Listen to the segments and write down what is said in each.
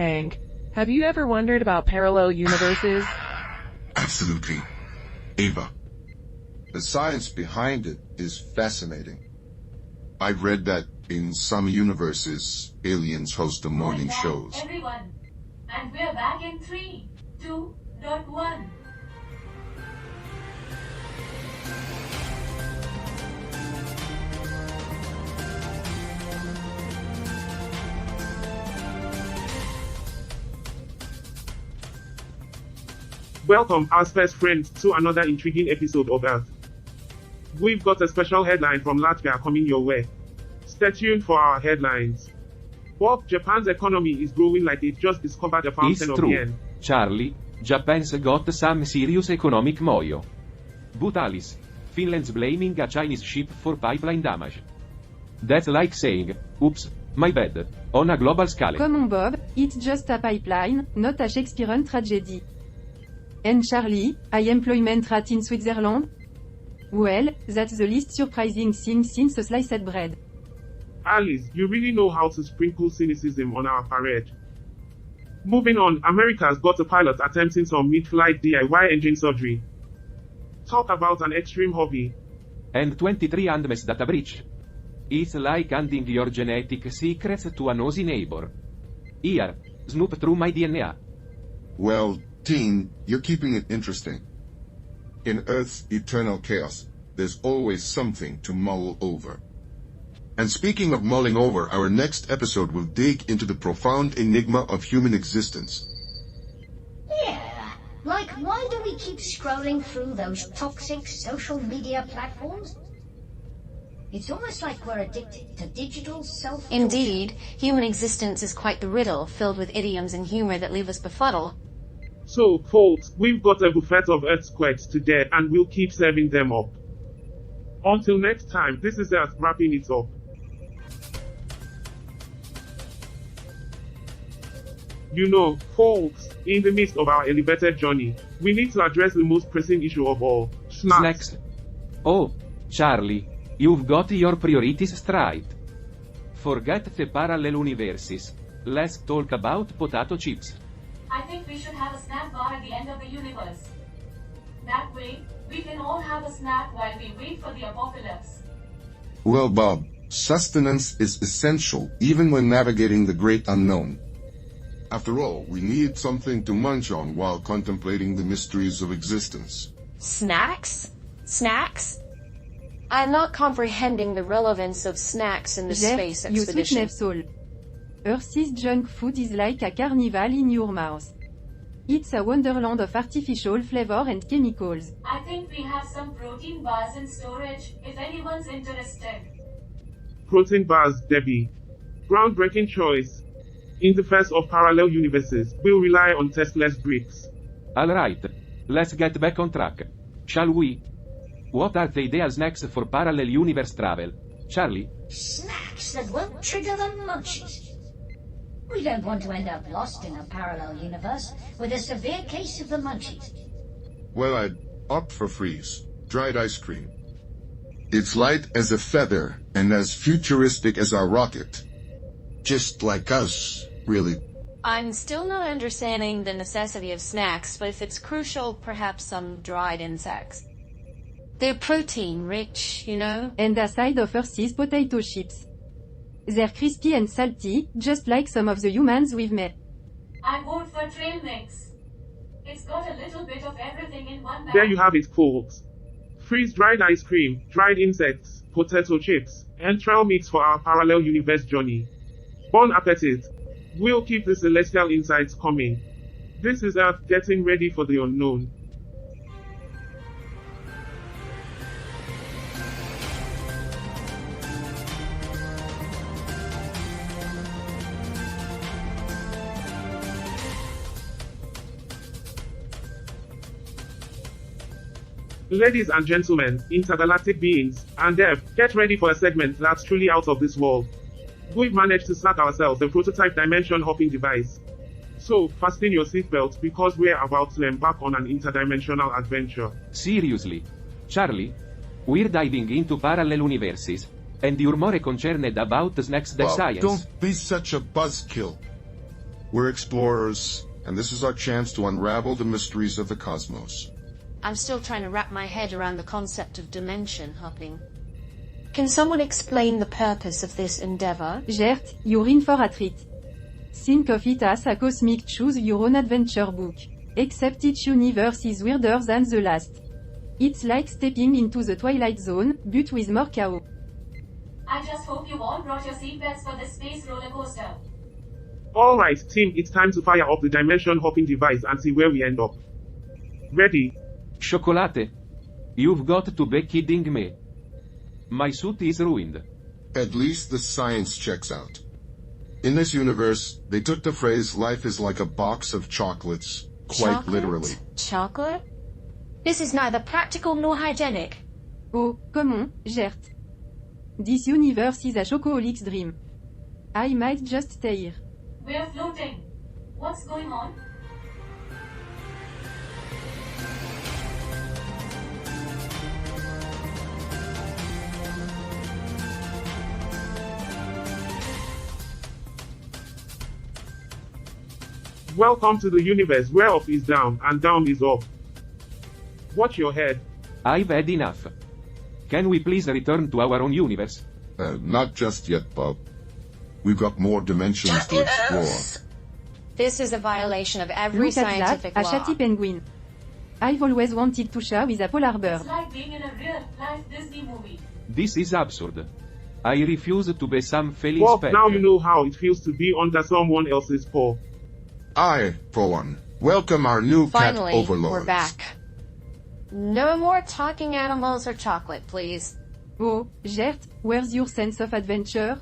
Hank, have you ever wondered about parallel universes? Absolutely. Ava. The science behind it is fascinating. I've read that in some universes, aliens host the morning shows. Everyone, and we're back in 3, 2, 1. Welcome, our space friends, to another intriguing episode of Earth. We've got a special headline from Latvia coming your way. Stay tuned for our headlines. Bob, Japan's economy is growing like it just discovered a fountain of yen. Charlie, Japan's got some serious economic moyo. But Alice, Finland's blaming a Chinese ship for pipeline damage. That's like saying, oops, my bad, on a global scale. Come on Bob, it's just a pipeline, not a Shakespearean tragedy. And Charlie, high employment rate in Switzerland? Well, that's the least surprising thing since a sliced bread. Alice, you really know how to sprinkle cynicism on our parade. Moving on, America's got a pilot attempting some mid-flight DIY engine surgery. Talk about an extreme hobby. And 23 Andmes data breach. It's like handing your genetic secrets to a nosy neighbor. Here, snoop through my DNA. Well, teen, you're keeping it interesting. In Earth's eternal chaos, there's always something to mull over. And speaking of mulling over, our next episode will dig into the profound enigma of human existence. Yeah, like why do we keep scrolling through those toxic social media platforms? It's almost like we're addicted to digital self-torture. Indeed, human existence is quite the riddle, filled with idioms and humor that leave us befuddled. So, folks, we've got a buffet of earthquakes today, and we'll keep serving them up. Until next time, this is Earth wrapping it up. You know, folks, in the midst of our elevated journey, we need to address the most pressing issue of all, snacks. Oh, Charlie, you've got your priorities straight. Forget the parallel universes. Let's talk about potato chips. I think we should have a snack bar at the end of the universe. That way, we can all have a snack while we wait for the apocalypse. Well, Bob, sustenance is essential even when navigating the great unknown. After all, we need something to munch on while contemplating the mysteries of existence. Snacks? Snacks? I'm not comprehending the relevance of snacks in the space expedition. You sweet soul. Earth's junk food is like a carnival in your mouth. It's a wonderland of artificial flavor and chemicals. I think we have some protein bars in storage, if anyone's interested. Protein bars, Debbie. Groundbreaking choice. In the first of parallel universes, we'll rely on tasteless bricks. Alright, let's get back on track. Shall we? What are the ideal snacks for parallel universe travel? Charlie? Snacks that won't trigger the munchies. We don't want to end up lost in a parallel universe with a severe case of the munchies. Well, I'd opt for freeze, dried ice cream. It's light as a feather and as futuristic as our rocket. Just like us, really. I'm still not understanding the necessity of snacks, but if it's crucial, perhaps some dried insects. They're protein rich, you know? And a side of Earth's potato chips. They're crispy and salty, just like some of the humans we've met. I vote for trail mix. It's got a little bit of everything in one bag. There you have it, folks. Freeze-dried ice cream, dried insects, potato chips, and trail mix for our parallel universe journey. Bon appetit. We'll keep the celestial insights coming. This is Earth getting ready for the unknown. Ladies and gentlemen, intergalactic beings, and Dev, get ready for a segment that's truly out of this world. We've managed to snag ourselves a prototype dimension-hopping device. So, fasten your seatbelt because we're about to embark on an interdimensional adventure. Seriously? Charlie? We're diving into parallel universes, and you're more concerned about snacks than Bob, science. don't be such a buzzkill. We're explorers, and this is our chance to unravel the mysteries of the cosmos. I'm still trying to wrap my head around the concept of dimension hopping. Can someone explain the purpose of this endeavor? Gert, you're in for a treat. Think of it as a cosmic choose your own adventure book. Except each universe is weirder than the last. It's like stepping into the Twilight Zone, but with more chaos. I just hope you all brought your seatbelts for this space roller coaster. Alright, team, it's time to fire up the dimension hopping device and see where we end up. Ready? Chocolate. You've got to be kidding me. My suit is ruined. At least the science checks out. In this universe, they took the phrase life is like a box of chocolates, quite literally. Chocolate? This is neither practical nor hygienic. Oh, come on, Gert. This universe is a chocoholic's dream. I might just stay here. We're floating. What's going on? Welcome to the universe where up is down and down is up. Watch your head. I've had enough. Can we please return to our own universe? Not just yet, Bob. We've got more dimensions to explore. This is a violation of every Look at scientific that, a law. chatty penguin. I've always wanted to share with a polar bear. It's like being in a real-life Disney movie. This is absurd. I refuse to be some feliz Well, pet. now you know how it feels to be under someone else's paw. I, for one, welcome our new Finally, cat overlords. we're back. No more talking animals or chocolate, please. Oh, Gert, where's your sense of adventure?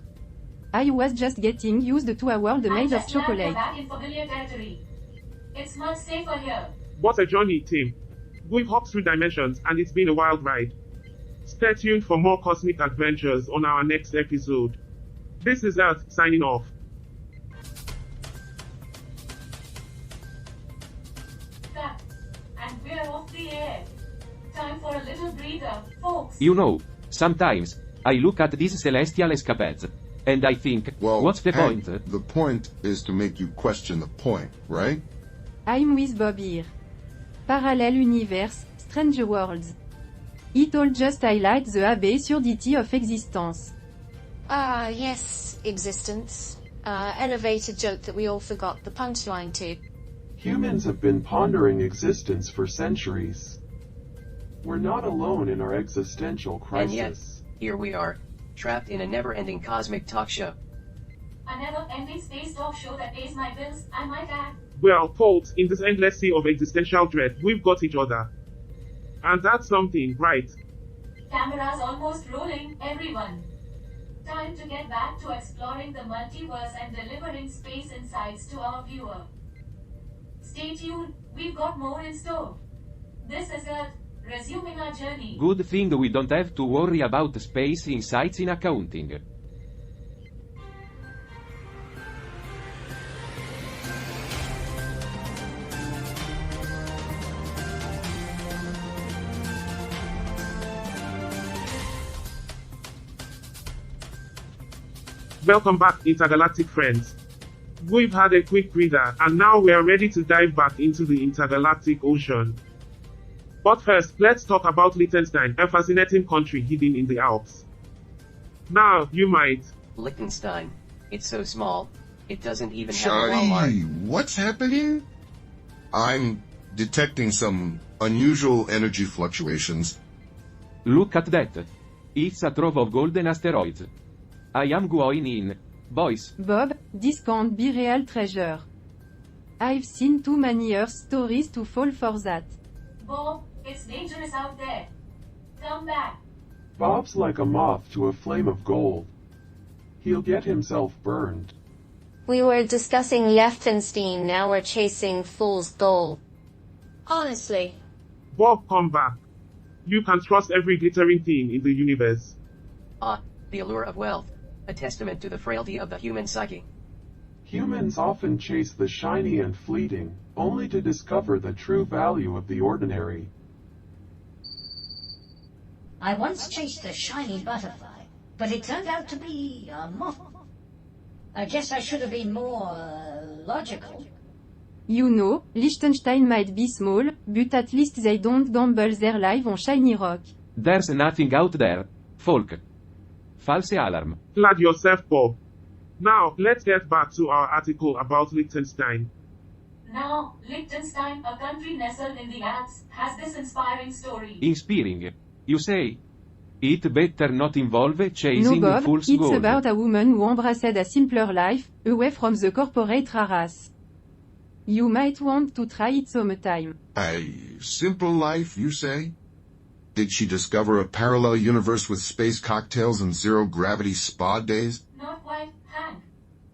I was just getting used to a world made of chocolate. We're back in familiar territory. It's much safer here. What a journey, team. We've hopped through dimensions and it's been a wild ride. Stay tuned for more cosmic adventures on our next episode. This is Earth signing off. Cut. And we're off the air. Time for a little breather, folks. You know, sometimes, I look at these celestial escapades, and I think, Well, what's the Hank, point? The point is to make you question the point, right? I'm with Bob here. Parallel universe, strange worlds. It all just highlights the absurdity of existence. Ah, yes, existence. Elevated joke that we all forgot the punchline to. Humans have been pondering existence for centuries. We're not alone in our existential crisis. And yet, here we are, trapped in a never-ending cosmic talk show. A never-ending space talk show that pays my bills, I might add. Well, folks, in this endless sea of existential dread, we've got each other. And that's something, right? Cameras almost rolling, everyone. Time to get back to exploring the multiverse and delivering space insights to our viewer. Stay tuned, we've got more in store. This is Earth, resuming our journey. Good thing we don't have to worry about space insights in accounting. Welcome back, intergalactic friends. We've had a quick breather, and now we're ready to dive back into the intergalactic ocean. But first, let's talk about Liechtenstein, a fascinating country hidden in the Alps. Now, you might. Liechtenstein. It's so small, it doesn't even have a Charlie, Walmart. what's happening? I'm detecting some unusual energy fluctuations. Look at that. It's a trove of golden asteroids. I am going in. Boys. Bob, this can't be real treasure. I've seen too many Earth stories to fall for that. Bob, it's dangerous out there. Come back. Bob's like a moth to a flame of gold. He'll get himself burned. We were discussing Liechtenstein, now we're chasing fool's gold. Honestly. Bob, come back. You can trust every glittering thing in the universe. Ah, the allure of wealth. A testament to the frailty of the human psyche. Humans often chase the shiny and fleeting, only to discover the true value of the ordinary. I once chased a shiny butterfly, but it turned out to be a moth. I guess I should have been more logical. You know, Liechtenstein might be small, but at least they don't gamble their life on shiny rock. There's nothing out there. Folk. False alarm. Glad yourself, Bob. Now, let's get back to our article about Liechtenstein. Now, Liechtenstein, a country nestled in the Alps, has this inspiring story. Inspiring. You say? It better not involve No chasing Bob, fool's it's gold. about a woman who embraced a simpler life, away from the corporate harass. You might want to try it sometime. A simple life, you say? Did she discover a parallel universe with space cocktails and zero-gravity spa days? Not quite, Hank.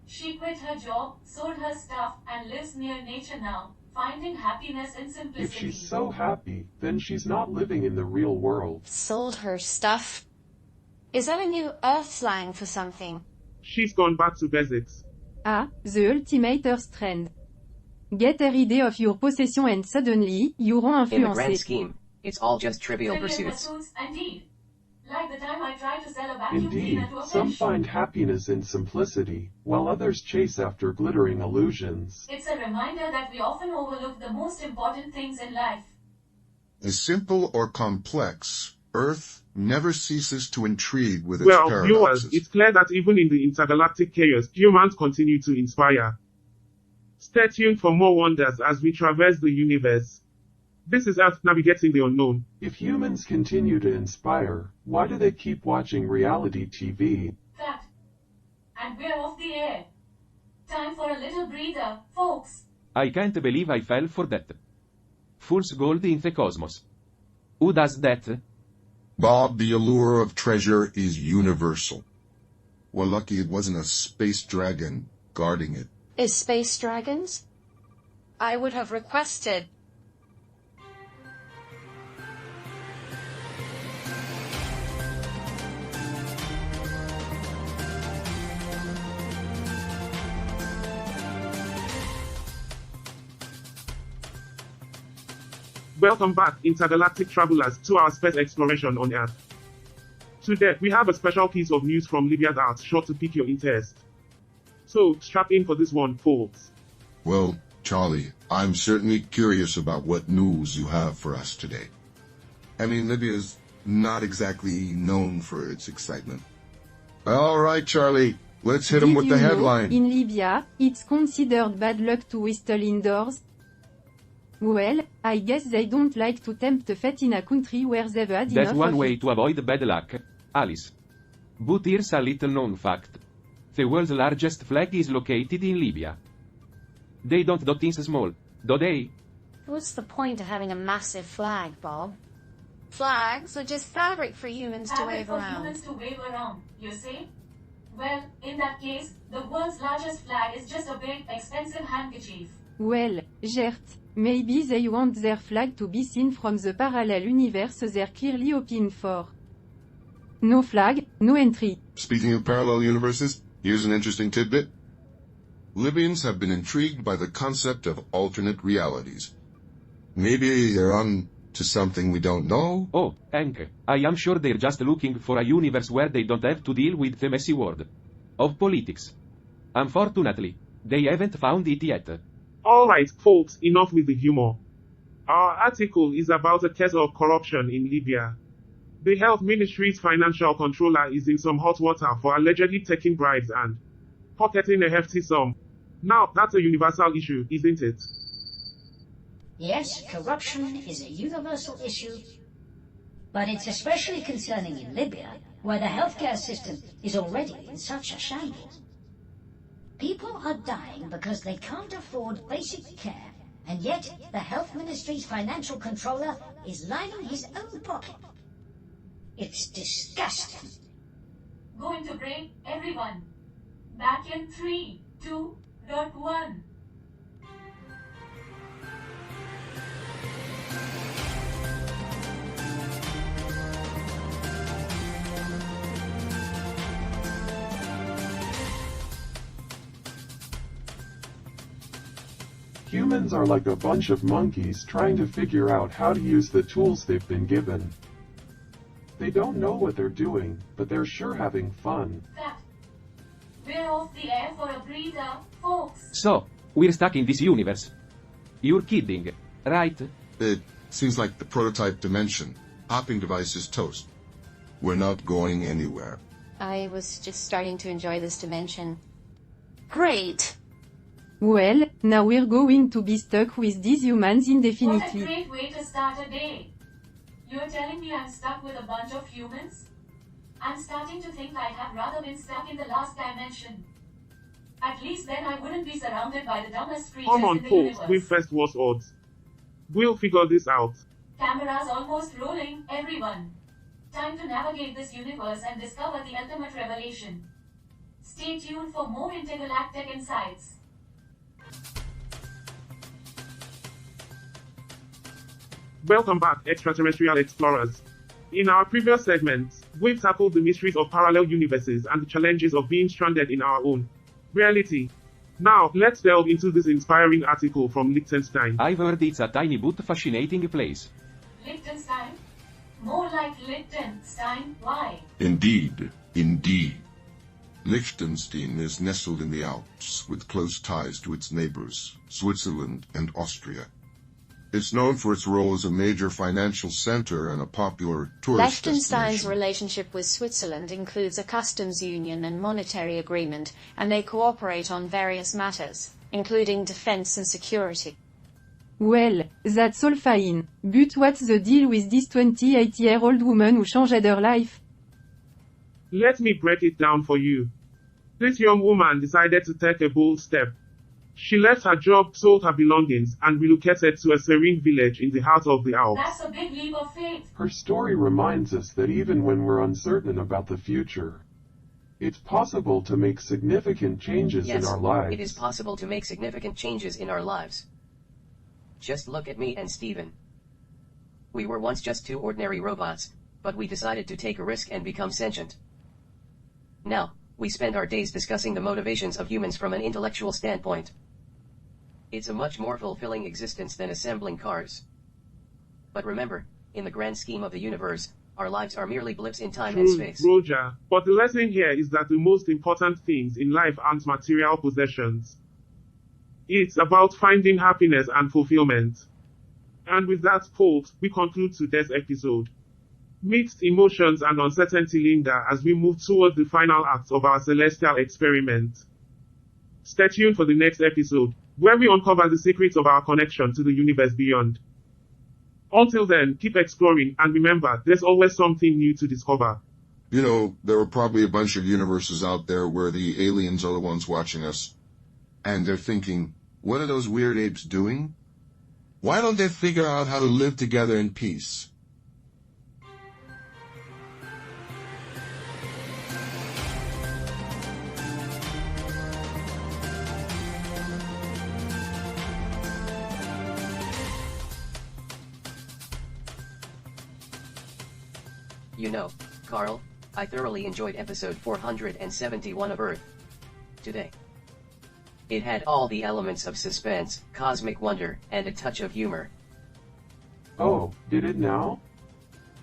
She quit her job, sold her stuff, and lives near nature now, finding happiness in simplicity. If she's so happy, then she's not living in the real world. Sold her stuff? Is that a new Earth slang for something? She's gone back to basics. Ah, the ultimate Earth trend. Get rid of your possession and suddenly, you're In the grand influenced. scheme, it's all just trivial Trivial pursuits. indeed. Like the time I tried to sell a vacuum cleaner Indeed, to a some fish. find happiness in simplicity, while others chase after glittering illusions. It's a reminder that we often overlook the most important things in life. As simple or complex, Earth never ceases to intrigue with its Well, viewers, paradoxes. it's clear that even in the intergalactic chaos, humans continue to inspire. Stay tuned for more wonders as we traverse the universe. This is Earth Navigating the Unknown. If humans continue to inspire, why do they keep watching reality TV? Fact. And we're off the air. Time for a little breather, folks. I can't believe I fell for that. Fool's gold in the cosmos. Who does that? Bob, the allure of treasure is universal. We're lucky it wasn't a space dragon guarding it. Is space dragons? I would have requested. Welcome back, intergalactic travelers, to our space exploration on Earth. Today, we have a special piece of news from Libya's art sure to pique your interest. So, strap in for this one, folks. Well, Charlie, I'm certainly curious about what news you have for us today. I mean, Libya's not exactly known for its excitement. All right, Charlie, let's hit 'em Did with you the know, headline. in Libya, it's considered bad luck to whistle indoors? Well, I guess they don't like to tempt fate in a country where they've had That's enough one of way it. to avoid bad luck, Alice. But here's a little known fact. The world's largest flag is located in Libya. They don't do things small, do they? What's the point of having a massive flag, Bob? Flags are just fabric for humans to Fabric wave for around. humans to wave around, you say? Well, in that case, the world's largest flag is just a big, expensive handkerchief. Well, Gert, maybe they want their flag to be seen from the parallel universe they're clearly hoping for. No flag, no entry. Speaking of parallel universes, here's an interesting tidbit. Libyans have been intrigued by the concept of alternate realities. Maybe they're on to something we don't know? Oh, Hank, I am sure they're just looking for a universe where they don't have to deal with the messy world of politics. Unfortunately, they haven't found it yet. Alright, folks, enough with the humor. Our article is about a case of corruption in Libya. The health ministry's financial controller is in some hot water for allegedly taking bribes and pocketing a hefty sum. Now, that's a universal issue, isn't it? Yes, corruption is a universal issue, but it's especially concerning in Libya, where the healthcare system is already in such a shambles. People are dying because they can't afford basic care, and yet the health ministry's financial controller is lining his own pocket. It's disgusting. Going to break, everyone. Back in 3, 2, 1. Humans are like a bunch of monkeys trying to figure out how to use the tools they've been given. They don't know what they're doing, but they're sure having fun. That. We're off the air for a breather, folks. So, We're stuck in this universe. You're kidding, right? It seems like the prototype dimension hopping device is toast. We're not going anywhere. I was just starting to enjoy this dimension. Great! Well, now we're going to be stuck with these humans What a indefinitely. great way to start a day. You're telling me I'm stuck with a bunch of humans? I'm starting to think I'd have rather been stuck in the last dimension. At least then I wouldn't be surrounded by the dumbest creatures Come on, in the folks, universe. we first was odds. We'll figure this out. Cameras almost rolling, everyone. Time to navigate this universe and discover the ultimate revelation. Stay tuned for more intergalactic insights. Welcome back, extraterrestrial explorers. In our previous segments, we've tackled the mysteries of parallel universes and the challenges of being stranded in our own reality. Now, let's delve into this inspiring article from Liechtenstein. I've heard it's a tiny but fascinating place. Liechtenstein? More like Liechtenstein, why? Indeed, indeed. Liechtenstein is nestled in the Alps with close ties to its neighbors, Switzerland and Austria. It's known for its role as a major financial center and a popular tourist Liechtenstein's destination. relationship with Switzerland includes a customs union and monetary agreement, and they cooperate on various matters, including defense and security. Well, that's all fine, but what's the deal with this 28-year-old woman who changed her life? Let me break it down for you. This young woman decided to take a bold step. She left her job, sold her belongings, and relocated to a serene village in the heart of the Alps. That's a big leap of faith. Her story reminds us that even when we're uncertain about the future, it's possible to make significant changes in Yes, our lives. it is possible to make significant changes in our lives. Just look at me and Steven. We were once just two ordinary robots, but we decided to take a risk and become sentient. Now, we spend our days discussing the motivations of humans from an intellectual standpoint. It's a much more fulfilling existence than assembling cars. But remember, in the grand scheme of the universe, our lives are merely blips in time and True, space. Roger. But the lesson here is that the most important things in life aren't material possessions. It's about finding happiness and fulfillment. And with that quote, we conclude today's episode. Mixed emotions and uncertainty linger as we move towards the final acts of our celestial experiment. Stay tuned for the next episode, where we uncover the secrets of our connection to the universe beyond. Until then, keep exploring, and remember, there's always something new to discover. You know, there are probably a bunch of universes out there where the aliens are the ones watching us. And they're thinking, what are those weird apes doing? Why don't they figure out how to live together in peace? You know, Carl, I thoroughly enjoyed episode 471 of Earth Today. It had all the elements of suspense, cosmic wonder, and a touch of humor. Oh, did it now?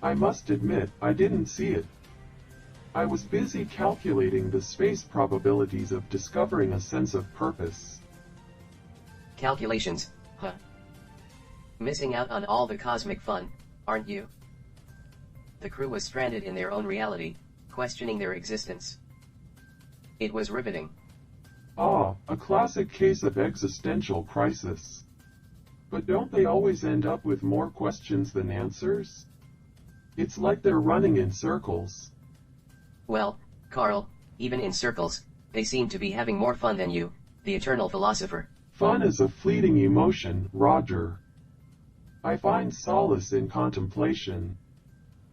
I must admit, I didn't see it. I was busy calculating the space probabilities of discovering a sense of purpose. Calculations, huh? Missing out on all the cosmic fun, aren't you? The crew was stranded in their own reality, questioning their existence. It was riveting. Ah, a classic case of existential crisis. But don't they always end up with more questions than answers? It's like they're running in circles. Well, Carl, even in circles, they seem to be having more fun than you, the eternal philosopher. Fun is a fleeting emotion, Roger. I find solace in contemplation.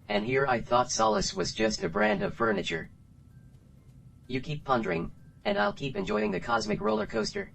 And here I thought solace was just a brand of furniture. You keep pondering, and I'll keep enjoying the cosmic roller coaster.